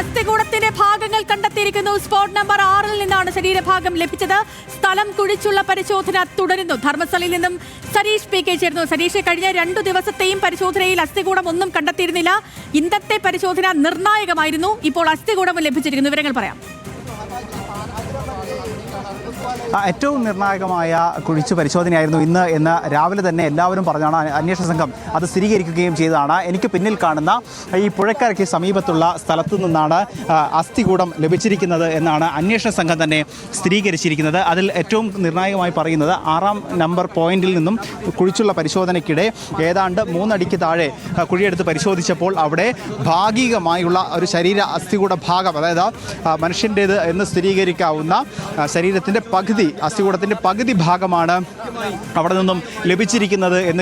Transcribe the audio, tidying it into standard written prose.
അസ്ഥികൂടത്തിന്റെ ഭാഗങ്ങൾ കണ്ടെത്തിയിരിക്കുന്നു. Spot number 6 നിന്നാണ് ശരീരഭാഗം ലഭിച്ചത്. സ്ഥലം കുഴിച്ചുള്ള പരിശോധന തുടരുന്നു. ധർമ്മസ്ഥലയിൽ നിന്നും സരീഷ് പി കെ ചേർന്നു. സരീഷ്, കഴിഞ്ഞ 2 ദിവസത്തെയും പരിശോധനയിൽ അസ്ഥികൂടം ഒന്നും കണ്ടെത്തിയിരുന്നില്ല. ഇന്നത്തെ പരിശോധന നിർണായകമായിരുന്നു. ഇപ്പോൾ അസ്ഥികൂടം ലഭിച്ചിരിക്കുന്നു. വിവരങ്ങൾ പറയാം. ഏറ്റവും നിർണായകമായ കുഴിച്ചു പരിശോധനയായിരുന്നു ഇന്ന് എന്ന് രാവിലെ തന്നെ എല്ലാവരും പറഞ്ഞാണ്. അന്വേഷണ സംഘം അത് സ്ഥിരീകരിക്കുകയും ചെയ്തതാണ്. എനിക്ക് പിന്നിൽ കാണുന്ന ഈ പുഴക്കരയ്ക്ക് സമീപത്തുള്ള സ്ഥലത്തു നിന്നാണ് അസ്ഥികൂടം ലഭിച്ചിരിക്കുന്നത് എന്നാണ് അന്വേഷണ സംഘം തന്നെ സ്ഥിരീകരിച്ചിരിക്കുന്നത്. അതിൽ ഏറ്റവും നിർണായകമായി പറയുന്നത് 6-ാം നമ്പർ പോയിന്റിൽ നിന്നും കുഴിച്ചുള്ള പരിശോധനയ്ക്കിടെ ഏതാണ്ട് 3 അടിക്ക് താഴെ കുഴിയെടുത്ത് പരിശോധിച്ചപ്പോൾ അവിടെ ഭാഗികമായുള്ള ഒരു ശരീര അസ്ഥികൂട ഭാഗം, അതായത് മനുഷ്യൻ്റേത് എന്ന് സ്ഥിരീകരിക്കാവുന്ന ശരീരത്തിൻ്റെ പകുതി, അസ്ഥികൂടത്തിൻ്റെ പകുതി ഭാഗമാണ് അവിടെ നിന്നും ലഭിച്ചിരിക്കുന്നത് എന്ന്